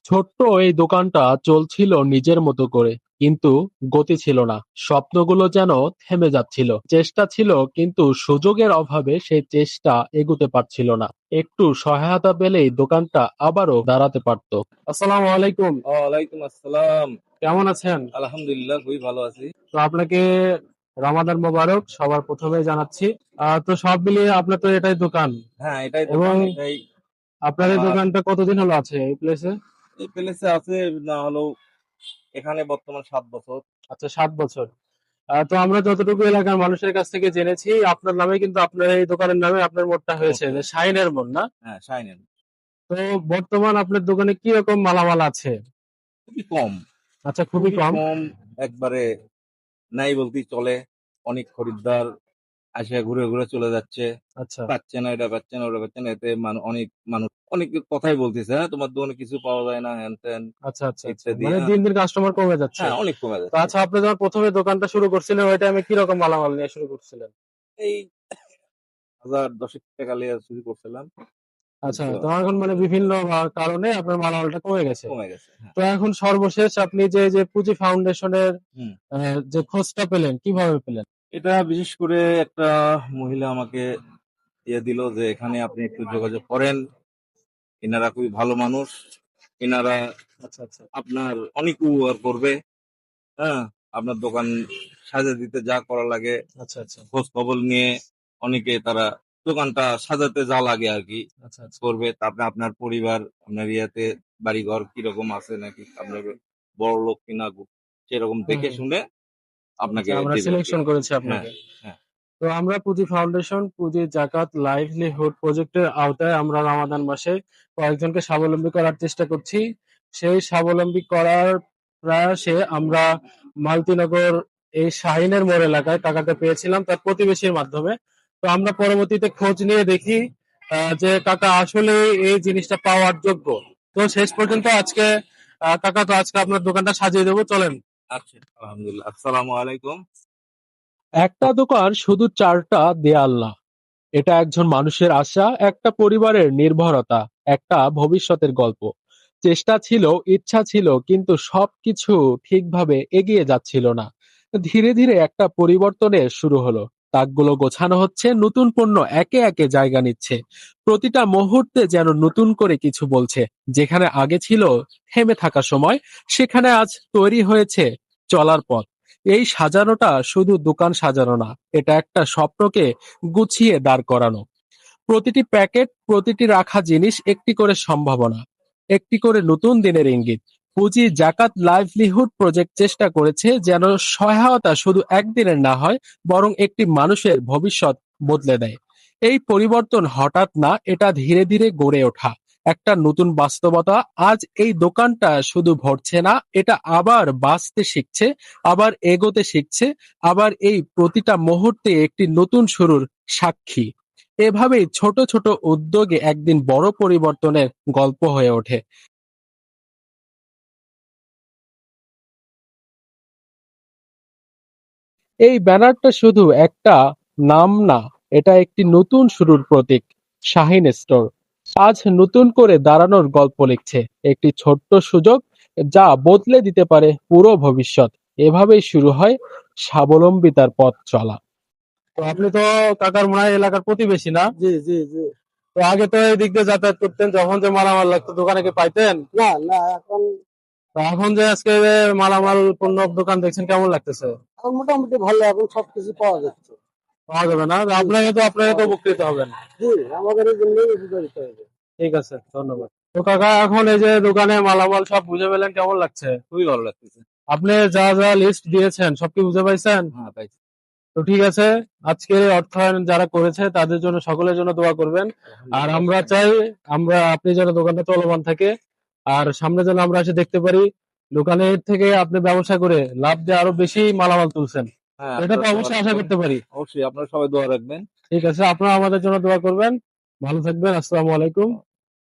ছোট্ট এই দোকানটা চলছিল নিজের মতো করে, কিন্তু গতি ছিল না। স্বপ্নগুলো যেন থেমে যাচ্ছিল। চেষ্টা ছিল, কিন্তু সুযোগের অভাবে সেই চেষ্টা এগুতে পারছিল না। একটু সহায়তা পেলেই দোকানটা আবারও দাঁড়াতে পারত। আসসালামু আলাইকুম। ওয়ালাইকুম আসসালাম। কেমন আছেন? আলহামদুলিল্লাহ, খুবই ভালো আছি। তো আপনাকে রমাদান মোবারক সবার প্রথমে জানাচ্ছি। তো সব মিলিয়ে আপনার তো এটাই দোকান, হ্যাঁ, এটাই এবং দোকান, এটাই আপনার এই আমার। দোকানটা কতদিন হলো আছে এই প্লেসে? এই প্লেসে আছে না হলেও এখানে বর্তমান 7 বছর। আচ্ছা, 7 বছর। তো আমরা যতটুকু এলাকার মানুষের কাছ থেকে জেনেছি, আপনার নামে কিন্তু আপনার এই দোকানের নামে আপনার মোড়টা হয়েছে, মোটটা যে হয়েছে। শাহিনের মোড়, না? হ্যাঁ, শাইনেন। তো বর্তমান আপনার দোকানে কি রকম মালামাল আছে? খুবই কম, আচ্ছা, খুবই খুবই কম। কম, একবারে নাই বলতেই চলে। অনেক খরিদ্দার আসে, ঘুরে ঘুরে চলে যাচ্ছে। আচ্ছা, পাচ্ছে না, এটা পাচ্ছে না, ওটা পাচ্ছে না। এতে অনেক মানুষ অনেক কথাই বলতেছে, হ্যাঁ তোমার দোকানে কিছু পাওয়া যায় না, হ্যান ত্যান আচ্ছা, আচ্ছা, আচ্ছা, ইত্যাদি। মানে হ্যাঁ, দিন দিন কাস্টমার কমে যাচ্ছে। হ্যাঁ, অনেক কমে তো যাচ্ছে। আচ্ছা, আপনি যখন প্রথমে দোকানটা শুরু করছিলেন, ওই টাইমে কি রকম মালামাল নিয়ে শুরু করছিলেন? এই 1010 টাকা লিয়ে শুরু করছিলাম, আচ্ছা, বুঝছো? তো এখন মানে বিভিন্ন কারণে আপনার মালামালটা কমে গেছে। কমে গেছে, হ্যাঁ। তো এখন সর্বশেষ আপনি যে পুঁজি ফাউন্ডেশনের হুম। যে খোঁজটা পেলেন, কিভাবে পেলেন? এটা বিশেষ করে একটা মহিলা আমাকে দিল যে এখানে আপনি একটু যোগাযোগ করেন, এনারা খুবই ভালো মানুষ, এনারা আচ্ছা, আচ্ছা, আপনার অনেক উপকার করবে। হ্যাঁ, আপনার দোকান সাজিয়ে দিতে যা করা লাগে আচ্ছা, আচ্ছা, খোঁজ খবর নিয়ে অনেকে তারা দোকানটা সাজাতে যা লাগে আর কি আচ্ছা, আচ্ছা। করবে। তারপরে আপনার পরিবার, আপনার ইয়াতে বাড়িঘর কিরকম আছে, নাকি আপনার বড় লোক কিনা, সেরকম হুম, দেখে হুম। শুনে আপনাকে আচ্ছা, আমরা দেবে আর কি। সিলেকশন করেছি হ্যাঁ, আপনাকে। হ্যাঁ। তো আমরা পুঁজি ফাউন্ডেশন পুঁজি জাকাত লাইভলিহুড প্রজেক্টের আওতায় আমরা রমাদান মাসে কয়েকজনকে স্বাবলম্বী করার চেষ্টা করছি। সেই স্বাবলম্বী করার প্রয়াসে আমরা মালতীনগর এই শাহিনের মোড় এলাকায় কাকাকে পেয়েছিলাম তার প্রতিবেশীর মাধ্যমে। তো আমরা পরবর্তীতে খোঁজ নিয়ে দেখি যে কাকা আসলে এই জিনিসটা পাওয়ার যোগ্য। তো শেষ পর্যন্ত আজকে কাকা, তো আজকে আপনার দোকানটা সাজিয়ে দেবো, চলেন। আচ্ছা, আলহামদুলিল্লাহ। আসসালামু আলাইকুম। একটা দোকান শুধু চারটা দেয়াল না, এটা একজন মানুষের আশা, একটা পরিবারের নির্ভরতা, একটা ভবিষ্যতের গল্প। চেষ্টা ছিল, ইচ্ছা ছিল, কিন্তু সবকিছু ঠিকভাবে এগিয়ে যাচ্ছিল না। ধীরে ধীরে একটা পরিবর্তনের শুরু হলো। তাকগুলো গোছানো হচ্ছে, নতুন পণ্য একে একে জায়গা নিচ্ছে। প্রতিটা মুহূর্তে যেন নতুন করে কিছু বলছে। যেখানে আগে ছিল থেমে থাকা সময়, সেখানে আজ তৈরি হয়েছে চলার পথ। এই সাজানোটা শুধু দোকান সাজানো না, এটা একটা স্বপ্নকে গুছিয়ে দাঁড় করানো। প্রতিটি প্যাকেট, প্রতিটি রাখা জিনিস একটি করে সম্ভাবনা, একটি করে নতুন দিনের ইঙ্গিত। পুঁজি জাকাত লাইভলিহুড প্রজেক্ট চেষ্টা করেছে যেন সহায়তা শুধু একদিনের না হয়, বরং একটি মানুষের ভবিষ্যৎ বদলে দেয়। এই পরিবর্তন হঠাৎ না, এটা ধীরে ধীরে গড়ে ওঠা একটা নতুন বাস্তবতা। আজ এই দোকানটা শুধু ভরছে না, এটা আবার বাঁচতে শিখছে, আবার এগোতে শিখছে, আবার এই প্রতিটা মুহূর্তে একটি নতুন শুরুর সাক্ষী। এভাবেই ছোট ছোট উদ্যোগে একদিন বড় পরিবর্তনের গল্প হয়ে ওঠে। এই ব্যানারটা শুধু একটা নাম না, এটা একটি নতুন শুরুর প্রতীক। শাহিন স্টোর আজ নতুন করে দাঁড়ানোর গল্প লিখছে, একটি ছোট্ট সুযোগ যা বদলে দিতে পারে পুরো ভবিষ্যৎ। এভাবেই শুরু হয় স্বাবলম্বিতার পথ চলা। তো আপনি তো কাকার মনে হয় এলাকার প্রতিবেশী, না? জি জি জি। তো আগে তো এই দিক দিয়ে যাতায়াত করতেন, যখন যে মালামাল লাগতো দোকানে কি পাইতেন? না না, এখন তো এখন যে আজকে যে মালামাল পণ্য দোকান দেখছেন, কেমন লাগতেছে? এখন মোটামুটি ভালো, এখন সবকিছু পাওয়া যাচ্ছে। পাওয়া যাবে না? জি, আপনাকে তো পাওয়া যাচ্ছে। উপকৃত হবেন। জি, আমাদের এই জন্যই উপকারিত হয়েছে। ঠিক আছে, ধন্যবাদ। তো কাকা, এখন এই যে দোকানে মালামাল সব বুঝে পেলেন, কেমন লাগছে? খুবই ভালো লাগতেছে। আপনি যা যা লিস্ট দিয়েছেন সব কি বুঝে পাইছেন? হ্যাঁ, পাইছি। তো ঠিক আছে, আজকে অর্থায়ন যারা করেছে তাদের জন্য, সকলের জন্য দোয়া করবেন। আর আলহামদুলিল্লাহ। আমরা চাই, আপনি যেন দোকানটা চলমান থাকে, আর সামনে যেন আমরা এসে দেখতে পারি দোকানের থেকে আপনি ব্যবসা করে লাভ দিয়ে আরো বেশি মালামাল তুলছেন। হ্যাঁ, এটা আপনারা তো দোয়া অবশ্যই আশা রাখবেন। করতে পারি। অবশ্যই আপনারা সবাই দোয়া রাখবেন। ঠিক আছে, আপনারা আমাদের জন্য দোয়া করবেন। ভালো থাকবেন। আসসালামু আলাইকুম।